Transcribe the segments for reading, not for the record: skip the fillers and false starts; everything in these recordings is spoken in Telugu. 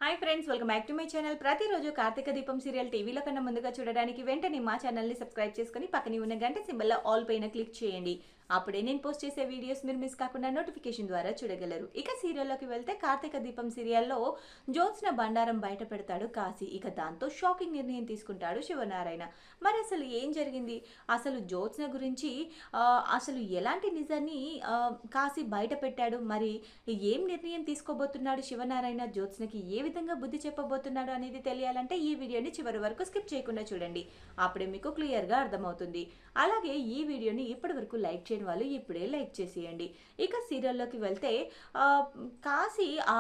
Hi friends, welcome back to my channel. ప్రతిరోజు కార్తీక దీపం సీరియల్ టీవీలో కన్నా ముందుగా చూడడానికి వెంటనే మా ఛానల్ని సబ్స్క్రైబ్ చేసుకుని పక్కనే ఉన్న గంట సింబల్లో ఆల్ పైన క్లిక్ చేయండి. అప్పుడే నేను పోస్ట్ చేసే వీడియోస్ మీరు మిస్ కాకుండా నోటిఫికేషన్ ద్వారా చూడగలరు. ఇక సీరియల్లోకి వెళ్తే కార్తీక దీపం సీరియల్లో జ్యోత్స్న బండారం బయట పెడతాడు కాశీ. ఇక దాంతో షాకింగ్ నిర్ణయం తీసుకుంటాడు శివనారాయణ. మరి అసలు ఏం జరిగింది? అసలు జ్యోత్స్న గురించి అసలు ఎలాంటి నిజాన్ని కాశీ బయట పెట్టాడు? మరి ఏం నిర్ణయం తీసుకోబోతున్నాడు శివనారాయణ? జ్యోత్స్నకి ఏ విధంగా బుద్ధి చెప్పబోతున్నాడు అనేది తెలియాలంటే ఈ వీడియోని చివరి వరకు స్కిప్ చేయకుండా చూడండి. అప్పుడే మీకు క్లియర్గా అర్థమవుతుంది. అలాగే ఈ వీడియోని ఇప్పటి వరకు లైక్ చేయని వాళ్ళు ఇప్పుడే లైక్ చేసేయండి. ఇక సీరియల్లోకి వెళ్తే కాశీ ఆ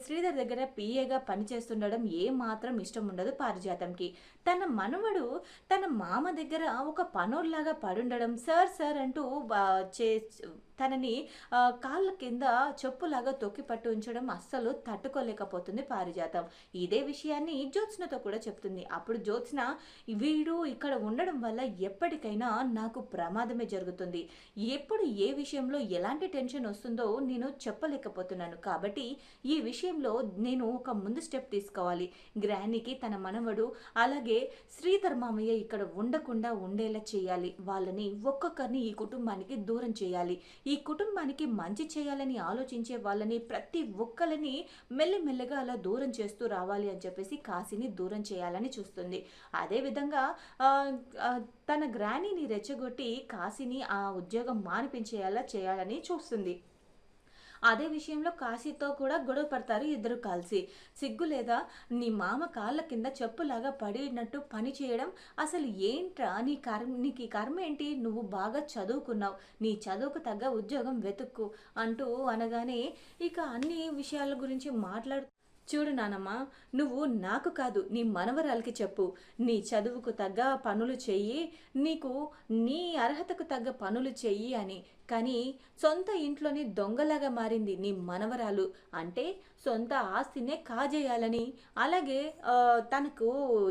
శ్రీధర్ దగ్గర పిఏగా పనిచేస్తుండడం ఏ మాత్రం ఇష్టం ఉండదు పారిజాతంకి. తన మనవడు తన మామ దగ్గర ఒక పనోల్లాగా పడుండడం, సార్ సార్ అంటూ తనని కాళ్ళ కింద చెప్పులాగా తొక్కి పట్టు ఉంచడం అస్సలు తట్టుకోలేకపోతుంది పారిజాతం. ఇదే విషయాన్ని జ్యోత్స్నతో కూడా చెప్తుంది. అప్పుడు జ్యోత్స్న, వీడు ఇక్కడ ఉండడం వల్ల ఎప్పటికైనా నాకు ప్రమాదమే జరుగుతుంది, ఎప్పుడు ఏ విషయంలో ఎలాంటి టెన్షన్ వస్తుందో నేను చెప్పలేకపోతున్నాను, కాబట్టి ఈ విషయంలో నేను ఒక ముందు స్టెప్ తీసుకోవాలి. గ్రానీకి తన మనవడు అలాగే శ్రీధర్ మామయ్య ఇక్కడ ఉండకుండా ఉండేలా చేయాలి. వాళ్ళని ఒక్కొక్కరిని ఈ కుటుంబానికి దూరం చేయాలి. ఈ కుటుంబానికి మంచి చేయాలని ఆలోచించే వాళ్ళని ప్రతి ఒక్కరిని మెల్లిమెల్లగా అలా దూరం చేస్తూ రావాలి అని చెప్పేసి కాశీని దూరం చేయాలని చూస్తుంది. అదేవిధంగా తన గ్రానీని రెచ్చగొట్టి కాశీని ఆ ఉద్యోగం మానిపించేలా చేయాలని చూస్తుంది. అదే విషయంలో కాశీతో కూడా గొడవ పడతారు ఇద్దరు కలిసి. సిగ్గు లేదా? నీ మామ కాళ్ళ కింద చెప్పులాగా పడినట్టు పని చేయడం అసలు ఏంట్రా? నీకు ఈ కర్మ ఏంటి? నువ్వు బాగా చదువుకున్నావు, నీ చదువుకు తగ్గ ఉద్యోగం వెతుక్కు అంటూ అనగానే ఇక అన్ని విషయాల గురించి చూడు నానమ్మ, నువ్వు నాకు కాదు నీ మనవరాలకి చెప్పు, నీ చదువుకు తగ్గ పనులు చెయ్యి, నీ అర్హతకు తగ్గ పనులు చెయ్యి అని. కానీ సొంత ఇంట్లోని దొంగలాగా మారింది నీ మనవరాలు. అంటే సొంత ఆస్తినే కాజేయాలని, అలాగే తనకు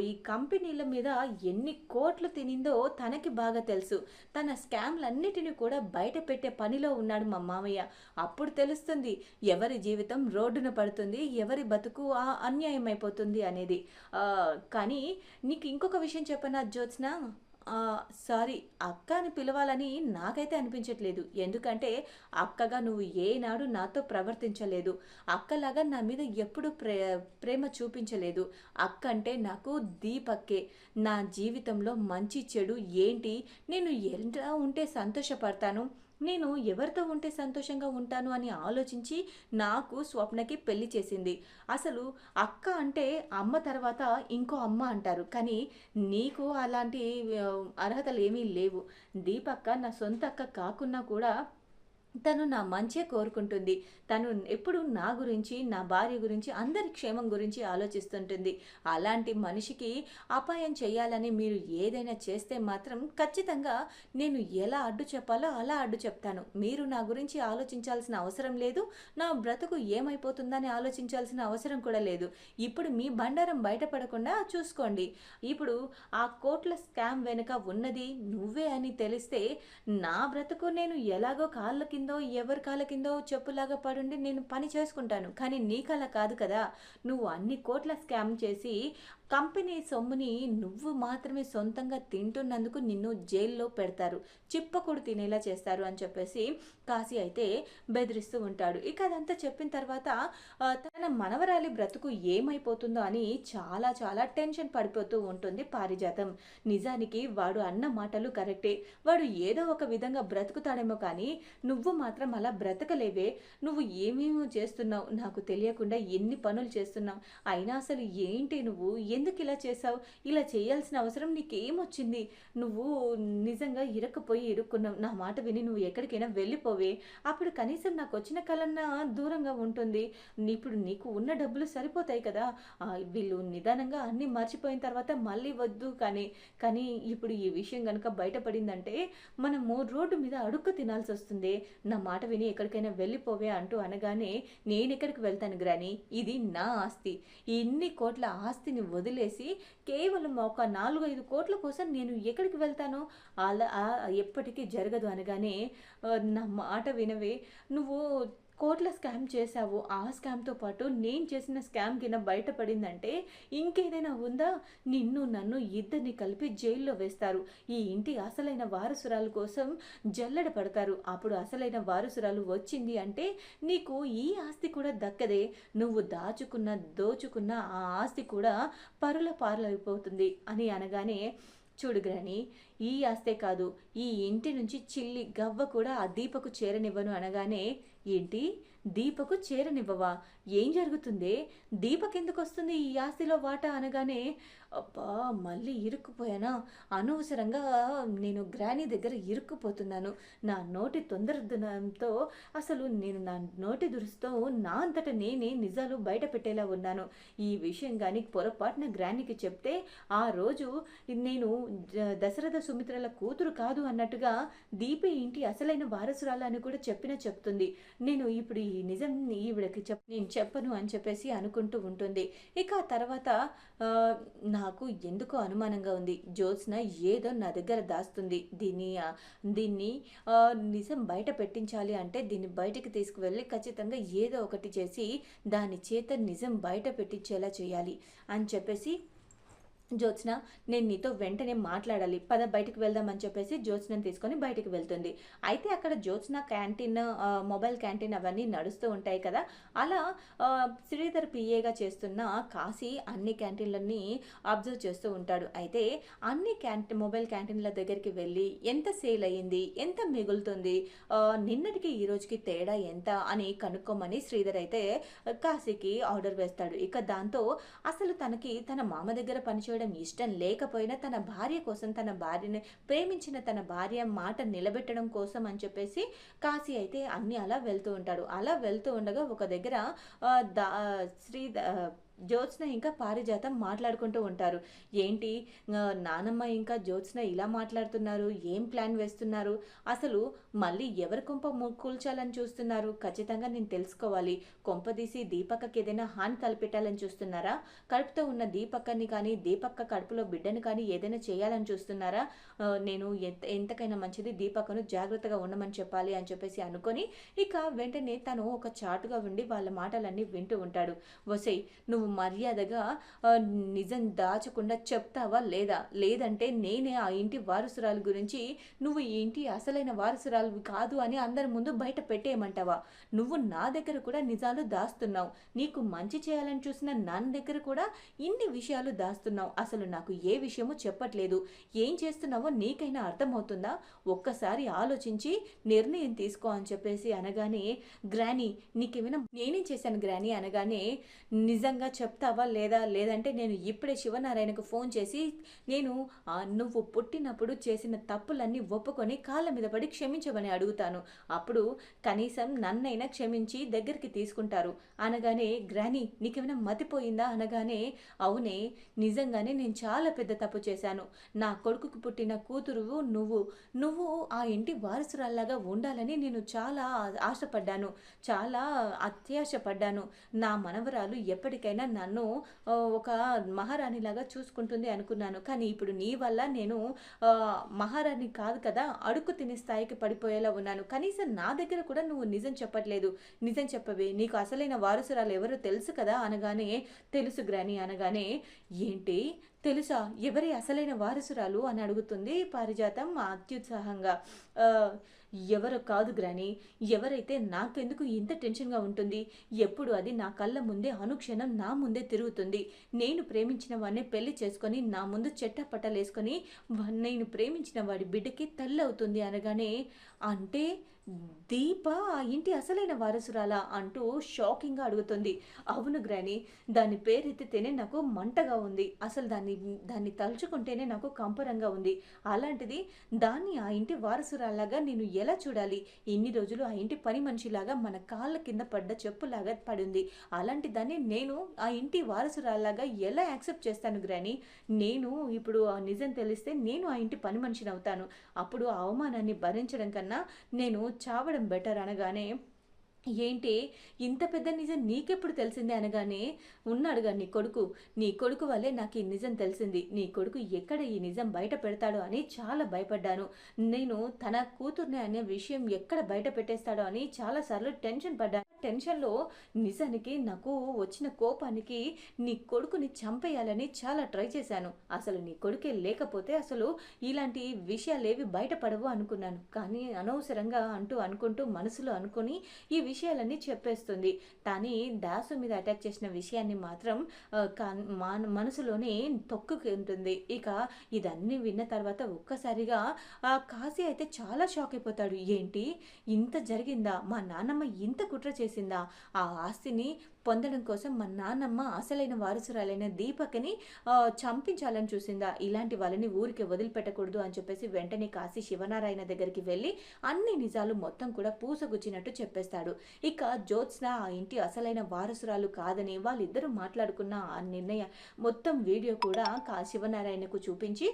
ఈ కంపెనీల మీద ఎన్ని కోట్లు తినిందో తనకి బాగా తెలుసు. తన స్కామ్లన్నిటిని కూడా బయట పెట్టే పనిలో ఉన్నాడు మా మామయ్య. అప్పుడు తెలుస్తుంది ఎవరి జీవితం రోడ్డున పడుతుంది, ఎవరి బతుకు అన్యాయం అయిపోతుంది అనేది. కానీ నీకు ఇంకొక విషయం చెప్పనా జ్యోత్స్న? సారీ, అక్క అని పిలవాలని నాకైతే అనిపించట్లేదు. ఎందుకంటే అక్కగా నువ్వు ఏనాడు నాతో ప్రవర్తించలేదు, అక్కలాగా నా మీద ఎప్పుడు ప్రేమ చూపించలేదు. అక్క అంటే నాకు దీపక్కే. నా జీవితంలో మంచి చెడు ఏంటి, నేను ఎలా ఉంటే సంతోషపడతాను, నేను ఎవరితో ఉంటే సంతోషంగా ఉంటాను అని ఆలోచించి నాకు స్వప్నకి పెళ్లి చేసింది. అసలు అక్క అంటే అమ్మ తర్వాత ఇంకో అమ్మ అంటారు, కానీ నీకు అలాంటి అర్హతలు ఏమీ లేవు. దీపక్క నా సొంత అక్క కాకున్నా కూడా తను నా మంచే కోరుకుంటుంది. తను ఎప్పుడు నా గురించి, నా భార్య గురించి, అందరి క్షేమం గురించి ఆలోచిస్తుంటుంది. అలాంటి మనిషికి అపాయం చేయాలని మీరు ఏదైనా చేస్తే మాత్రం ఖచ్చితంగా నేను ఎలా అడ్డు చెప్పాలో అలా అడ్డు చెప్తాను. మీరు నా గురించి ఆలోచించాల్సిన అవసరం లేదు, నా బ్రతుకు ఏమైపోతుందని ఆలోచించాల్సిన అవసరం కూడా లేదు. ఇప్పుడు మీ బండారం బయటపడకుండా చూసుకోండి. ఇప్పుడు ఆ కోట్ల స్కామ్ వెనుక ఉన్నది నువ్వే అని తెలిస్తే నా బ్రతుకు నేను ఎలాగో కాళ్ళ కిందో ఎవరి కాళ్ళ కిందో చెప్పులాగా పడుండి నేను పని చేసుకుంటాను. కానీ నీకలా కాదు కదా. నువ్వు అన్ని కోట్ల స్కామ్ చేసి కంపెనీ సొమ్ముని నువ్వు మాత్రమే సొంతంగా తింటున్నందుకు నిన్ను జైల్లో పెడతారు, చిప్పకుడు తినేలా చేస్తారు అని చెప్పేసి కాశీ అయితే బెదిరిస్తూ ఉంటాడు. ఇక అదంతా చెప్పిన తర్వాత తన మనవరాలి బ్రతుకు ఏమైపోతుందో అని చాలా చాలా టెన్షన్ పడిపోతూ ఉంటుంది పారిజాతం. నిజానికి వాడు అన్న మాటలు కరెక్టే. వాడు ఏదో ఒక విధంగా బ్రతుకుతాడేమో, కానీ నువ్వు మాత్రం అలా బ్రతకలేవే. నువ్వు ఏమేమో చేస్తున్నావు, నాకు తెలియకుండా ఎన్ని పనులు చేస్తున్నావు. అయినా అసలు ఏంటి నువ్వు? ఎందుకు ఇలా చేసావు? ఇలా చేయాల్సిన అవసరం నీకేమొచ్చింది? నువ్వు నిజంగా ఇరుక్కున్నావు. నా మాట విని నువ్వు ఎక్కడికైనా వెళ్ళిపోవే, అప్పుడు కనీసం నాకు వచ్చిన కలన్నా దూరంగా ఉంటుంది. ఇప్పుడు నీకు ఉన్న డబ్బులు సరిపోతాయి కదా. వీళ్ళు నిదానంగా అన్నీ మర్చిపోయిన తర్వాత మళ్ళీ వద్దు. కానీ ఇప్పుడు ఈ విషయం కనుక బయటపడిందంటే మనము రోడ్డు మీద అడుక్కు తినాల్సి వస్తుంది. నా మాట విని ఎక్కడికైనా వెళ్ళిపోవే అంటూ అనగానే, నేను ఎక్కడికి వెళ్తాను గ్రాని, ఇది నా ఆస్తి. ఇన్ని కోట్ల ఆస్తిని వదిలేసి కేవలం ఒక 4-5 కోట్ల కోసం నేను ఎక్కడికి వెళ్తాను? అలా ఎప్పటికీ జరగదు అనగానే, నా మాట వినవే, నువ్వు కోట్ల స్కామ్ చేశావు. ఆ స్కామ్‌తో పాటు నేను చేసిన స్కామ్ గిన బయటపడిందంటే ఇంకేదైనా ఉందా? నిన్ను, నన్ను ఇద్దరిని కలిపి జైల్లో వేస్తారు. ఈ ఇంటి అసలైన వారసురాలు కోసం జల్లెడ పడతారు. అప్పుడు అసలైన వారసురాలు వచ్చింది అంటే నీకు ఈ ఆస్తి కూడా దక్కదే. నువ్వు దాచుకున్న, దోచుకున్న ఆ ఆస్తి కూడా పరుల పాలైపోతుంది అని అనగానే చూడు గ్రాని, ఈ ఆస్తే కాదు, ఈ ఇంటి నుంచి చిల్లి గవ్వ కూడా ఆ దీపకు చేరనివ్వను అనగానే, ఏంటి దీపకు చేరనివ్వవా? ఏం జరుగుతుంది? దీపకెందుకు వస్తుంది ఈ ఆస్తిలో వాటా అనగానే, అబ్బా మళ్ళీ ఇరుక్కుపోయానా? అనవసరంగా నేను గ్రానీ దగ్గర ఇరుక్కుపోతున్నాను. నా నోటి తొందరదనంతో అసలు నేను నా నోటి దురుస్తో నా అంతట నేనే నిజాలు బయట పెట్టేలా ఉన్నాను. ఈ విషయం కానీ పొరపాటున గ్రానీకి చెప్తే ఆ రోజు నేను దశరథ సుమిత్రల కూతురు కాదు అన్నట్టుగా దీపే ఇంటి అసలైన వారసురాలు అని కూడా చెప్తుంది. నేను ఇప్పుడు ఈ నిజం ఈవిడకి నేను చెప్పను అని చెప్పేసి అనుకుంటూ ఉంటుంది. ఇక ఆ తర్వాత నాకు ఎందుకో అనుమానంగా ఉంది. జ్యోత్స్న ఏదో నా దగ్గర దాస్తుంది. దీన్ని నిజం బయట పెట్టించాలి అంటే దీన్ని బయటికి తీసుకువెళ్ళి ఖచ్చితంగా ఏదో ఒకటి చేసి దాని చేత నిజం బయట పెట్టించేలా చేయాలి అని చెప్పేసి, జ్యోత్స్న నేను నీతో వెంటనే మాట్లాడాలి, పద బయటికి వెళ్దామని చెప్పేసి జ్యోత్స్నని తీసుకొని బయటికి వెళ్తుంది. అయితే అక్కడ జ్యోత్స్న క్యాంటీన్, మొబైల్ క్యాంటీన్ అవన్నీ నడుస్తూ ఉంటాయి కదా. అలా శ్రీధర్ పిఏగా చేస్తున్న కాశీ అన్ని క్యాంటీన్లన్నీ అబ్జర్వ్ చేస్తూ ఉంటాడు. అయితే అన్ని మొబైల్ క్యాంటీన్ల దగ్గరికి వెళ్ళి ఎంత సేల్ అయ్యింది, ఎంత మిగులుతుంది, నిన్నటికి ఈ రోజుకి తేడా ఎంత అని కనుక్కోమని శ్రీధర్ అయితే కాశీకి ఆర్డర్ వేస్తాడు. ఇక దాంతో అసలు తనకి తన మామ దగ్గర పనిచేయడం ఇష్టం లేకపోయినా తన భార్య కోసం, తన భార్యని ప్రేమించిన తన భార్య మాట నిలబెట్టడం కోసం అని చెప్పేసి కాశీ అయితే అన్ని అలా వెళ్తూ ఉంటాడు. అలా వెళ్తూ ఉండగా ఒక దగ్గర శ్రీ జ్యోత్స్న ఇంకా పారిజాతం మాట్లాడుకుంటూ ఉంటారు. ఏంటి నానమ్మ ఇంకా జ్యోత్స్న ఇలా మాట్లాడుతున్నారు, ఏం ప్లాన్ వేస్తున్నారు, అసలు మళ్ళీ ఎవరి కొంప కూల్చాలని చూస్తున్నారు, ఖచ్చితంగా నేను తెలుసుకోవాలి. కొంపదీసి దీపక్కకి ఏదైనా హాని తలపెట్టాలని చూస్తున్నారా? కడుపుతో ఉన్న దీపక్కని కానీ, దీపక్క కడుపులో బిడ్డని కానీ ఏదైనా చేయాలని చూస్తున్నారా? నేను ఎంతకైనా మంచిది దీపక్కను జాగ్రత్తగా ఉండమని చెప్పాలి అని చెప్పేసి అనుకొని ఇక వెంటనే తను ఒక చాటుగా ఉండి వాళ్ళ మాటలన్నీ వింటూ ఉంటాడు. వసై నువ్వు మర్యాదగా నిజం దాచకుండా చెప్తావా లేదా? లేదంటే నేనే ఆ ఇంటి వారసురాలు గురించి నువ్వు ఈ ఇంటి అసలైన వారసురాలు కాదు అని అందరి ముందు బయట పెట్టేయమంటావా? నువ్వు నా దగ్గర కూడా నిజాలు దాస్తున్నావు. నీకు మంచి చేయాలని చూసిన నా దగ్గర కూడా ఇన్ని విషయాలు దాస్తున్నావు. అసలు నాకు ఏ విషయమో చెప్పట్లేదు. ఏం చేస్తున్నావో నీకైనా అర్థమవుతుందా? ఒక్కసారి ఆలోచించి నిర్ణయం తీసుకో అని చెప్పేసి అనగానే, గ్రానీ నీకేమైనా నేనేం చేశాను గ్రానీ అనగానే, నిజంగా చెప్తావా లేదా? లేదంటే నేను ఇప్పుడే శివనారాయణకు ఫోన్ చేసి నువ్వు పుట్టినప్పుడు చేసిన తప్పులన్నీ ఒప్పుకొని కాళ్ళ మీద పడి క్షమించమని అడుగుతాను. అప్పుడు కనీసం నన్నైనా క్షమించి దగ్గరికి తీసుకుంటారు అనగానే, గ్రానీ నీకేమైనా మతిపోయిందా అనగానే, అవునే నిజంగానే నేను చాలా పెద్ద తప్పు చేశాను. నా కొడుకుకు పుట్టిన కూతురు నువ్వు ఆ ఇంటి వారసురాల్లాగా ఉండాలని నేను చాలా ఆశపడ్డాను, చాలా అత్యాశపడ్డాను. నా మనవరాలు ఎప్పటికైనా నన్ను ఒక మహారాణిలాగా చూసుకుంటుంది అనుకున్నాను. కానీ ఇప్పుడు నీ వల్ల నేను మహారాణి కాదు కదా, అడుక్కు తినే స్థాయికి పడిపోయేలా ఉన్నాను. కనీసం నా దగ్గర కూడా నువ్వు నిజం చెప్పట్లేదు. నిజం చెప్పవే, నీకు అసలైన వారసురాలు ఎవరో తెలుసు కదా అనగానే, తెలుసు గ్రాని అనగానే, ఏంటి తెలుసా? ఎవరి అసలైన వారసురాలు అని అడుగుతుంది పారిజాతం అత్యుత్సాహంగా. ఎవరు కాదు గ్రాని, ఎవరైతే నాకెందుకు ఇంత టెన్షన్గా ఉంటుంది? ఎప్పుడు అది నా కళ్ళ ముందే అనుక్షణం నా ముందే తిరుగుతుంది. నేను ప్రేమించిన వాడిని పెళ్లి చేసుకొని నా ముందు చెట్టపట్టలేసుకొని నేను ప్రేమించిన వాడి బిడ్డకి తల్లి అవుతుంది అనగానే, అంటే దీప ఆ ఇంటి అసలైన వారసురాలా అంటూ షాకింగ్గా అడుగుతుంది. అవును గ్రాని, దాని పేరెత్తితేనే నాకు మంటగా ఉంది. అసలు దాన్ని తలుచుకుంటేనే నాకు కంపరంగా ఉంది. అలాంటిది దాన్ని ఆ ఇంటి వారసురాలాగా నేను ఎలా చూడాలి? ఇన్ని రోజులు ఆ ఇంటి పని మనిషిలాగా మన కాళ్ళ కింద పడ్డ చెప్పులాగా పడింది. అలాంటి దాన్ని నేను ఆ ఇంటి వారసురాలాగా ఎలా యాక్సెప్ట్ చేస్తాను గ్రాని? నేను ఇప్పుడు ఆ నిజం తెలిస్తే నేను ఆ ఇంటి పని మనిషిని అవుతాను. అప్పుడు ఆ అవమానాన్ని భరించడం కన్నా నేను చావడం బెటర్ అనగానే, ఏంటి ఇంత పెద్ద నిజం నీకెప్పుడు తెలిసిందే అనగానే, ఉన్నాడుగా నీ కొడుకు వల్లే నాకు ఈ నిజం తెలిసింది. నీ కొడుకు ఎక్కడ ఈ నిజం బయట పెడతాడో అని చాలా భయపడ్డాను. నేను తన కూతుర్ని అనే విషయం ఎక్కడ బయట పెట్టేస్తాడో అని చాలా సార్లు టెన్షన్ పడ్డాను. టెన్షన్‌లో నిజానికి నాకు వచ్చిన కోపానికి నీ కొడుకుని చంపేయాలని చాలా ట్రై చేశాను. అసలు నీ కొడుకే లేకపోతే అసలు ఇలాంటి విషయాలేవి బయటపడవు అనుకున్నాను. కానీ అనవసరంగా అనుకుంటూ మనసులో అనుకుని ఈ విషయాలన్నీ చెప్పేస్తుంది. కానీ దాసు మీద అటాక్ చేసిన విషయాన్ని మాత్రం మనసులోనే తొక్కుకుంటుంది. ఇక ఇదన్నీ విన్న తర్వాత ఒక్కసారిగా కాశీ అయితే చాలా షాక్ అయిపోతాడు. ఏంటి ఇంత జరిగిందా? మా నాన్నమ్మ ఇంత కుట్ర చేసిందా? ఆ ఆస్తిని పొందడం కోసం మా నాన్నమ్మ అసలైన వారసురాలైన దీపక్ని చంపించాలని చూసిందా? ఇలాంటి వాళ్ళని ఊరికి వదిలిపెట్టకూడదు అని చెప్పేసి వెంటనే కాశీ శివనారాయణ దగ్గరికి వెళ్ళి అన్ని నిజాలు మొత్తం కూడా పూసగుచ్చినట్టు చెప్పేస్తాడు. ఇక జ్యోత్స్న ఆ ఇంటి అసలైన వారసురాలు కాదని వాళ్ళిద్దరూ మాట్లాడుకున్న ఆ నిర్ణయ మొత్తం వీడియో కూడా శివనారాయణకు చూపించి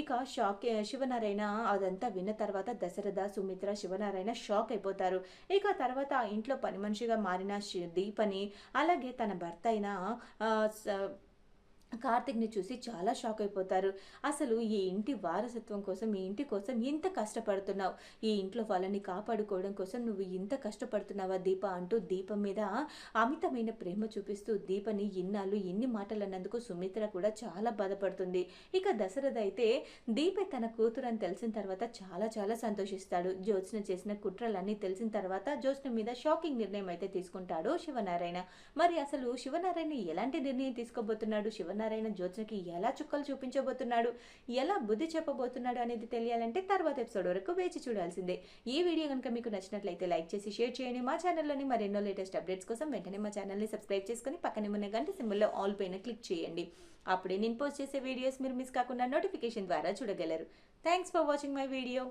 ఇక శివనారాయణ అదంతా విన్న తర్వాత దశరథ, సుమిత్ర, శివనారాయణ షాక్ అయిపోతారు. ఇక తర్వాత ఆ ఇంట్లో పని మనిషిగా మారిన దీపని అలాగే తన భర్త అయిన కార్తిక్‌ని చూసి చాలా షాక్ అయిపోతారు. అసలు ఈ ఇంటి వారసత్వం కోసం, ఈ ఇంటి కోసం ఇంత కష్టపడుతున్నావు. ఈ ఇంట్లో వాళ్ళని కాపాడుకోవడం కోసం నువ్వు ఇంత కష్టపడుతున్నావా దీప అంటూ దీపం మీద అమితమైన ప్రేమ చూపిస్తూ దీపని ఇన్నాళ్ళు ఇన్ని మాటలు అన్నందుకు సుమిత్ర కూడా చాలా బాధపడుతుంది. ఇక దశరథ అయితే దీపే తన కూతురు అని తెలిసిన తర్వాత చాలా చాలా సంతోషిస్తాడు. జ్యోత్స్న చేసిన కుట్రలన్నీ తెలిసిన తర్వాత జ్యోత్స్న మీద షాకింగ్ నిర్ణయం అయితే తీసుకుంటాడు శివనారాయణ. మరి అసలు శివనారాయణ ఎలాంటి నిర్ణయం తీసుకోబోతున్నాడు? శివనారాయణ జ్యోత్స్నకి ఎలా చుక్కలు చూపించబోతున్నాడు, ఎలా బుద్ధి చెప్పబోతున్నాడు అనేది తెలియాలంటే తర్వాత ఎపిసోడ్ వరకు వేచి చూడాల్సిందే. ఈ వీడియో కనుక మీకు నచ్చినట్లయితే లైక్ చేసి షేర్ చేయండి. మా ఛానల్లోని మరెన్నో లేటెస్ట్ అప్డేట్స్ కోసం వెంటనే మా ఛానల్ని సబ్స్క్రైబ్ చేసుకుని పక్కనే ఉన్న గంట సింబల్లో ఆల్ పైన క్లిక్ చేయండి. అప్పుడే నేను పోస్ట్ చేసే వీడియోస్ మీరు మిస్ కాకుండా నోటిఫికేషన్ ద్వారా చూడగలరు. Thanks for watching my video.